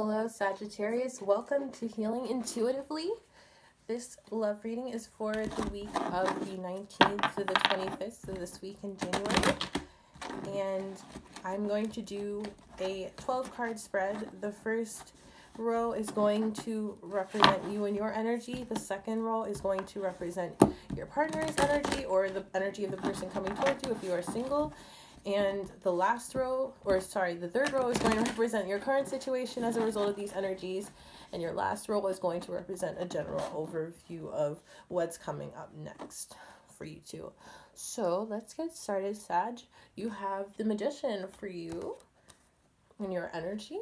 Hello, Sagittarius. Welcome to Healing Intuitively. This love reading is for the week of the 19th to the 25th, so this week in January. And I'm going to do a 12-card spread. The first row is going to represent you and your energy. The second row is going to represent your partner's energy or the energy of the person coming towards you if you are single. And the third row is going to represent your current situation as a result of these energies. And your last row is going to represent a general overview of what's coming up next for you too. So let's get started, Sag. You have the Magician for you and your energy.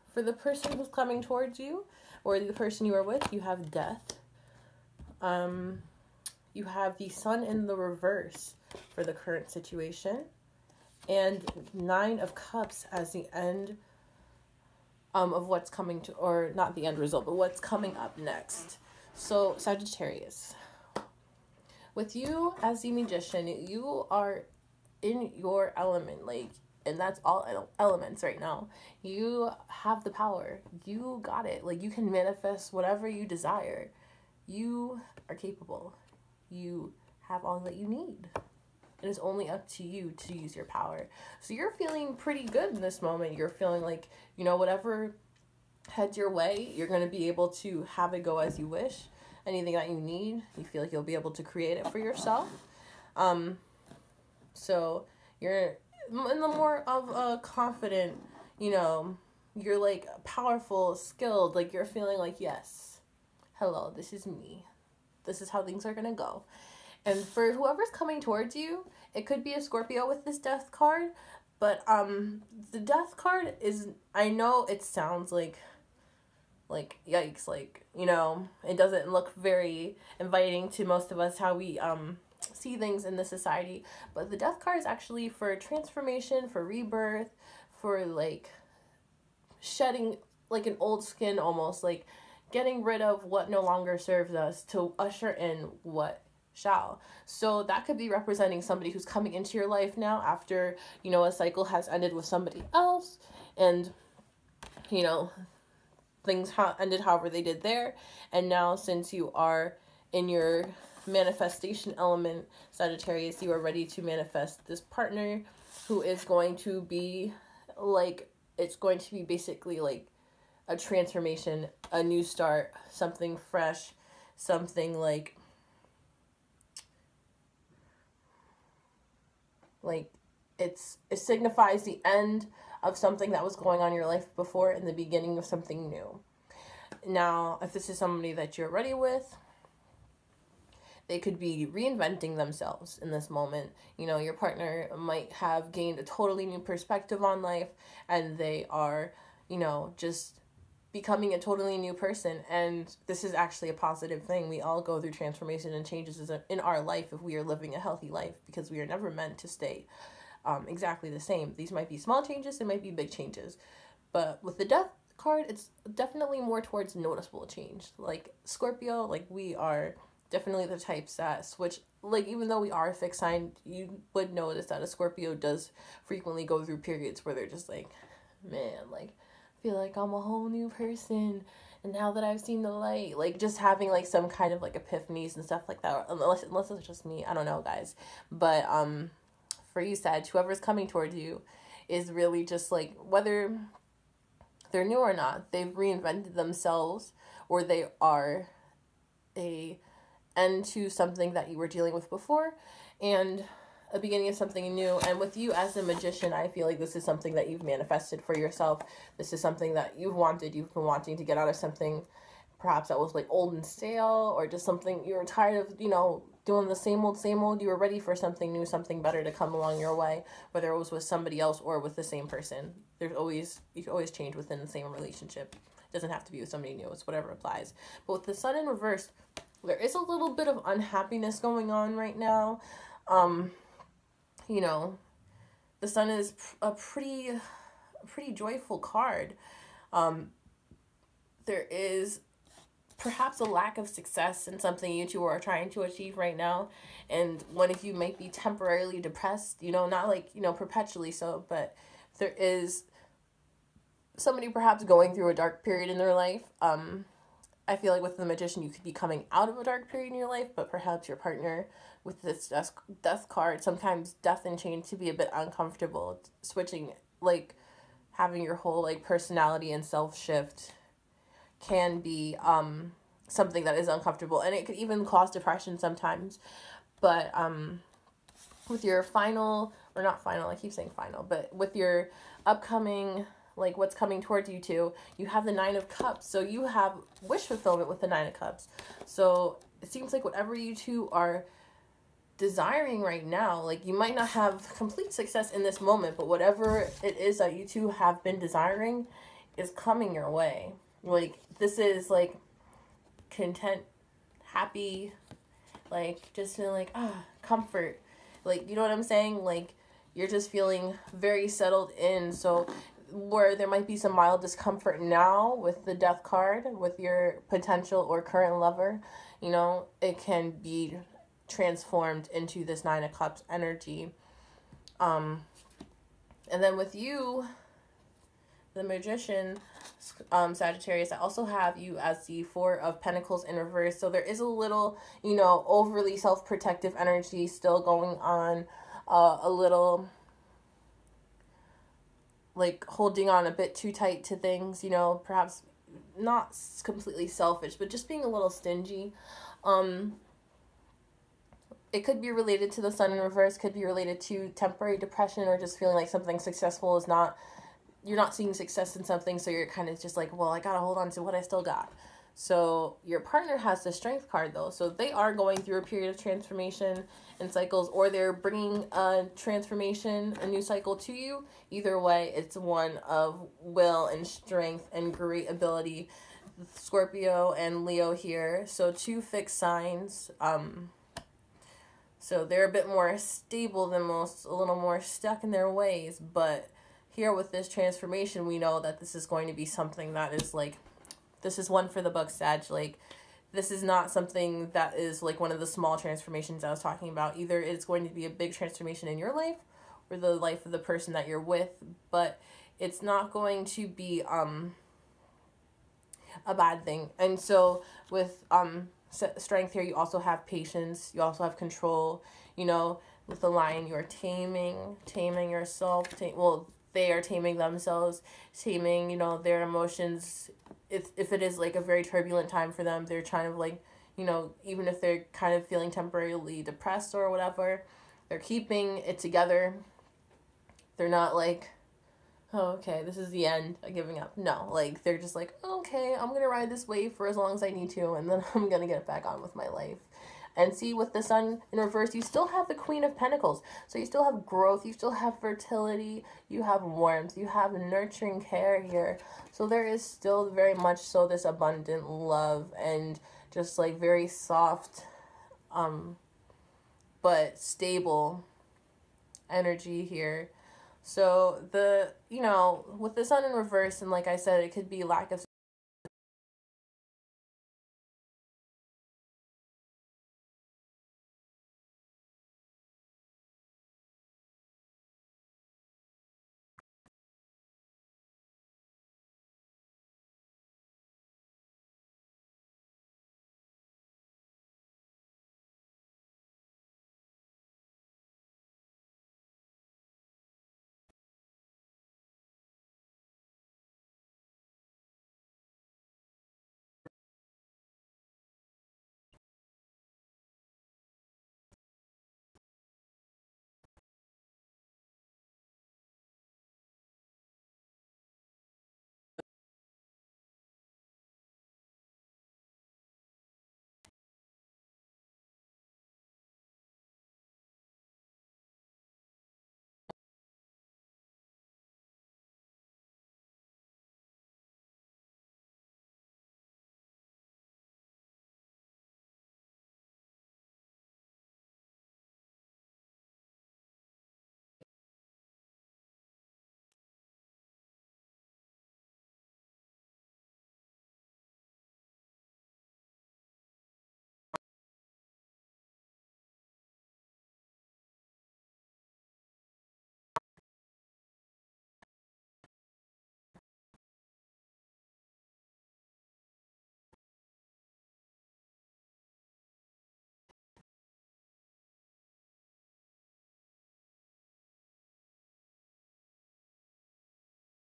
For the person who's coming towards you or the person you are with, you have Death. You have the Sun in the reverse for the current situation. And 9 of Cups as the end of what's coming to, or not the end result, but what's coming up next. So Sagittarius, with you as the Magician, you are in your element, and that's all elements right now. You have the power. You got it. You can manifest whatever you desire. You are capable. You have all that you need. It is only up to you to use your power. So you're feeling pretty good in this moment. You're feeling like, whatever heads your way, you're going to be able to have it go as you wish. Anything that you need, you feel like you'll be able to create it for yourself. So you're in the more of a confident, you're powerful, skilled, you're feeling like, yes, hello, this is me. This is how things are going to go. And for whoever's coming towards you, it could be a Scorpio with this Death card, but the Death card is, I know it sounds like yikes, it doesn't look very inviting to most of us how we see things in this society, but the Death card is actually for transformation, for rebirth, for shedding an old skin almost, getting rid of what no longer serves us to usher in what shall. So that could be representing somebody who's coming into your life now after, a cycle has ended with somebody else, and, things ended however they did there. And now, since you are in your manifestation element, Sagittarius, you are ready to manifest this partner who is going to be it's going to be basically a transformation, a new start, something fresh, something it signifies the end of something that was going on in your life before and the beginning of something new. Now, if this is somebody that you're ready with, they could be reinventing themselves in this moment. Your partner might have gained a totally new perspective on life, and they are, just becoming a totally new person. And this is actually a positive thing. We all go through transformation and changes in our life if we are living a healthy life, because we are never meant to stay exactly the same. These might be small changes, they might be big changes. But with the Death card, it's definitely more towards noticeable change. Scorpio, we are definitely the types that switch. Even though we are a fixed sign, you would notice that a Scorpio does frequently go through periods where they're just man, feel like I'm a whole new person, and now that I've seen the light, just having some kind of epiphanies and stuff like that, unless it's just me, I don't know, guys. But for you, Sag, whoever's coming towards you is really just whether they're new or not, they've reinvented themselves, or they are a end to something that you were dealing with before, and a beginning of something new. And with you as a Magician, I feel like this is something that you've manifested for yourself. This is something that you've been wanting to get out of something perhaps that was old and stale, or just something you were tired of, doing the same old. You were ready for something new, something better to come along your way, whether it was with somebody else or with the same person. You can always change within the same relationship. It doesn't have to be with somebody new. It's whatever applies. But with the Sun in reverse, there is a little bit of unhappiness going on right now. The Sun is a pretty joyful card. There is perhaps a lack of success in something you two are trying to achieve right now, and one of you might be temporarily depressed, not perpetually so, but there is somebody perhaps going through a dark period in their life. I feel like with the Magician, you could be coming out of a dark period in your life, but perhaps your partner with this death card, sometimes death and change to be a bit uncomfortable, switching, like, having your whole, like, personality and self shift can be something that is uncomfortable, and it could even cause depression sometimes. But with your final, or not final, I keep saying final, but with your upcoming, like what's coming towards you two, you have the Nine of Cups. So you have wish fulfillment with the Nine of Cups. So it seems like whatever you two are desiring right now, like you might not have complete success in this moment, but whatever it is that you two have been desiring is coming your way. Like this is like content, happy, like just feeling like comfort, like you know what I'm saying, like you're just feeling very settled in. So where there might be some mild discomfort now with the Death card with your potential or current lover, you know, it can be transformed into this Nine of Cups energy. And then with you, the Magician, Sagittarius, I also have you as the Four of Pentacles in reverse. So there is a little, you know, overly self-protective energy still going on, a little like holding on a bit too tight to things, you know, perhaps not completely selfish, but just being a little stingy. It could be related to the Sun in reverse, could be related to temporary depression, or just feeling like something successful is not, you're not seeing success in something, so you're kind of just like, well, I gotta hold on to what I still got. So your partner has the Strength card though, so they are going through a period of transformation and cycles, or they're bringing a transformation, a new cycle to you. Either way, it's one of will and strength and great ability. Scorpio and Leo here, so two fixed signs. So they're a bit more stable than most, a little more stuck in their ways. But here with this transformation, we know that this is going to be something that is like, this is one for the books, Sag. Like, this is not something that is like one of the small transformations I was talking about. Either it's going to be a big transformation in your life or the life of the person that you're with, but it's not going to be a bad thing. And so with strength here, you also have patience, you also have control, you know. With the Lion, you're taming yourself, well, they are taming themselves, taming, you know, their emotions. If it is like a very turbulent time for them, they're trying to like, you know, even if they're kind of feeling temporarily depressed or whatever, they're keeping it together. They're not like, oh, okay, this is the end, I'm giving up. No, like, they're just like, okay, I'm gonna ride this wave for as long as I need to, and then I'm gonna get back on with my life. And see, with the Sun in reverse, you still have the Queen of Pentacles. So you still have growth, you still have fertility, you have warmth, you have nurturing care here. So there is still very much so this abundant love and just like very soft, but stable energy here. So the, you know, with the Sun in reverse, and like I said, it could be lack of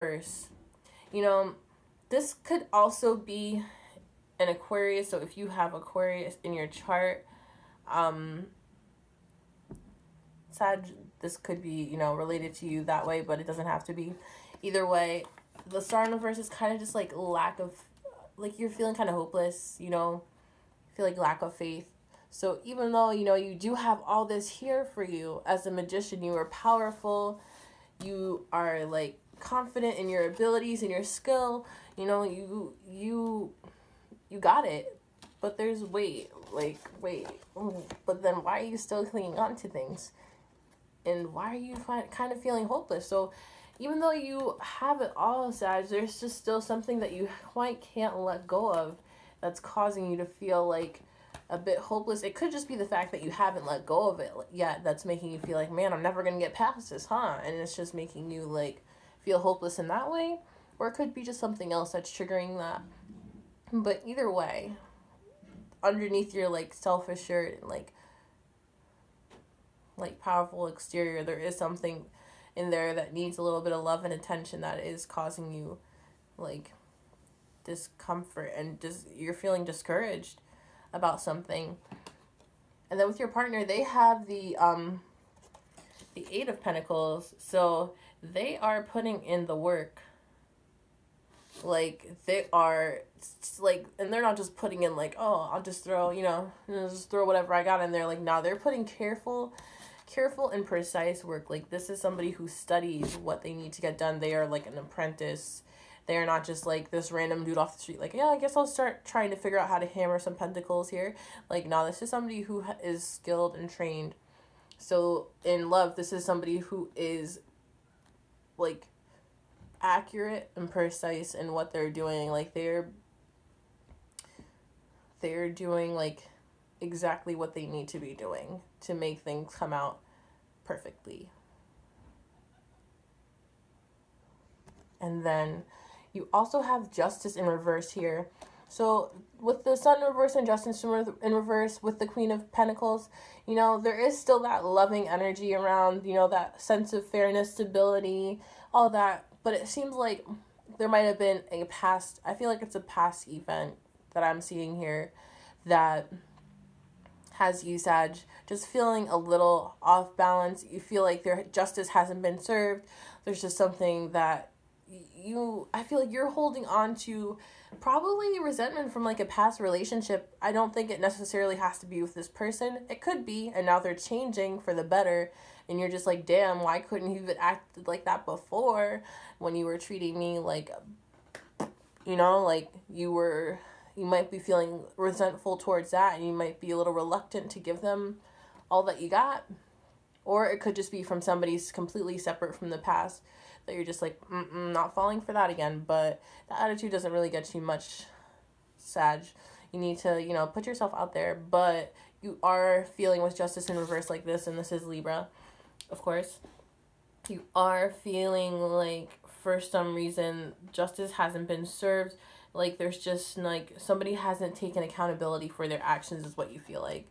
reverse. You know, this could also be an Aquarius. So if you have Aquarius in your chart, Sag, this could be, you know, related to you that way, but it doesn't have to be. Either way, the star in reverse is kind of just like lack of, like you're feeling kind of hopeless, you know, feel like lack of faith. So even though, you know, you do have all this here for you as a magician, you are powerful, you are like confident in your abilities and your skill, you know, you got it. But there's wait, but then why are you still clinging on to things? And why are you kind of feeling hopeless? So even though you have it all, Sag, there's just still something that you quite can't let go of that's causing you to feel like a bit hopeless. It could just be the fact that you haven't let go of it yet that's making you feel like, man, I'm never going to get past this, huh? And it's just making you like feel hopeless in that way. Or it could be just something else that's triggering that. But either way, underneath your like self-assured and like powerful exterior, there is something in there that needs a little bit of love and attention that is causing you like discomfort and just you're feeling discouraged about something. And then with your partner, they have the Eight of Pentacles, so they are putting in the work. Like they are like, and they're not just putting in like, oh, I'll just throw, just throw whatever I got in there. Like, no, they're putting careful and precise work. Like, this is somebody who studies what they need to get done. They are like an apprentice. They are not just like this random dude off the street. Like, yeah, I guess I'll start trying to figure out how to hammer some pentacles here. Like, no, this is somebody who is skilled and trained. So in love, this is somebody who is like accurate and precise in what they're doing. Like they're doing like exactly what they need to be doing to make things come out perfectly. And then you also have Justice in reverse here. So with the Sun in reverse and Justice in reverse with the Queen of Pentacles, there is still that loving energy around, that sense of fairness, stability, all that. But it seems like there might have been I feel like it's a past event that I'm seeing here that has you, Sag, just feeling a little off balance. You feel like their justice hasn't been served. There's just something that I feel like you're holding on to, probably resentment from like a past relationship. I don't think it necessarily has to be with this person. It could be, and now they're changing for the better, and you're just like, damn, why couldn't you have acted like that before when you were treating me like, like you might be feeling resentful towards that, and you might be a little reluctant to give them all that you got. Or it could just be from somebody completely separate from the past that you're just like, not falling for that again. But the attitude doesn't really get you much, Sag. You need to, put yourself out there. But you are feeling with Justice in reverse like this, and this is Libra, of course. You are feeling like for some reason justice hasn't been served. Like there's just like somebody hasn't taken accountability for their actions is what you feel like.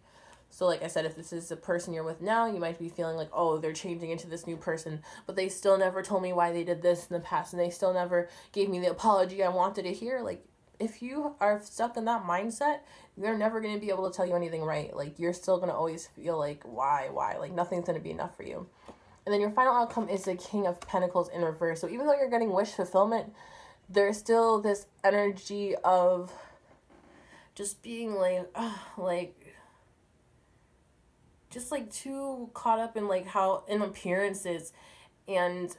So like I said, if this is the person you're with now, you might be feeling like, oh, they're changing into this new person, but they still never told me why they did this in the past, and they still never gave me the apology I wanted to hear. Like, if you are stuck in that mindset, they're never going to be able to tell you anything right. Like, you're still going to always feel like, why? Like, nothing's going to be enough for you. And then your final outcome is the King of Pentacles in reverse. So even though you're getting wish fulfillment, there's still this energy of just being just like too caught up in like how in appearances and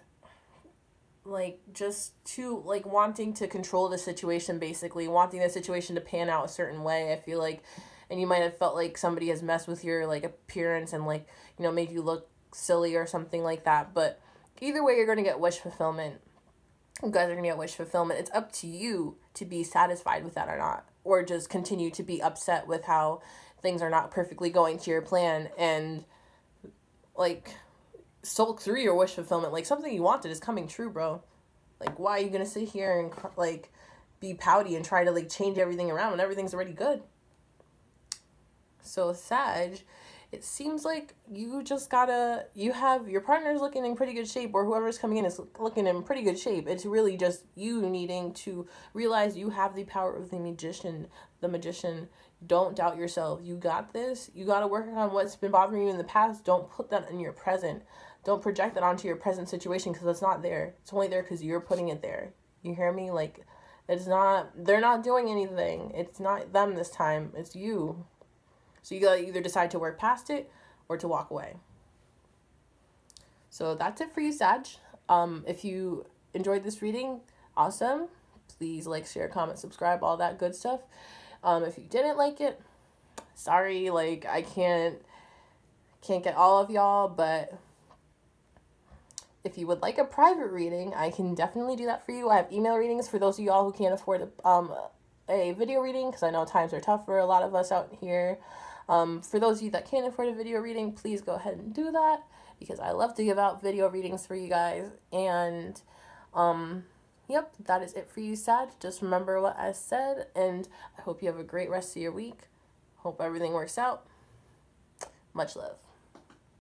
like just too like wanting to control the situation, basically wanting the situation to pan out a certain way. I feel like, and you might have felt like somebody has messed with your like appearance and like, made you look silly or something like that. But either way, you're going to get wish fulfillment. You guys are going to get wish fulfillment. It's up to you to be satisfied with that or not, or just continue to be upset with how things are not perfectly going to your plan and like sulk through your wish fulfillment. Like something you wanted is coming true, bro. Like, why are you going to sit here and like be pouty and try to like change everything around when everything's already good? So Sag, it seems like you just gotta, you have, your partner's looking in pretty good shape, or whoever's coming in is looking in pretty good shape. It's really just you needing to realize you have the power of the magician. The magician, don't doubt yourself. You got this. You gotta work on what's been bothering you in the past. Don't put that in your present. Don't project that onto your present situation, because it's not there. It's only there because you're putting it there. You hear me? Like, it's not, they're not doing anything. It's not them this time. It's you. So you gotta either decide to work past it or to walk away. So that's it for you, Sag. If you enjoyed this reading, awesome. Please like, share, comment, subscribe, all that good stuff. If you didn't like it, sorry, like, I can't get all of y'all, but if you would like a private reading, I can definitely do that for you. I have email readings for those of y'all who can't afford a video reading, because I know times are tough for a lot of us out here. For those of you that can't afford a video reading, please go ahead and do that, because I love to give out video readings for you guys. And yep, that is it for you, Sag. Just remember what I said, and I hope you have a great rest of your week. Hope everything works out. Much love.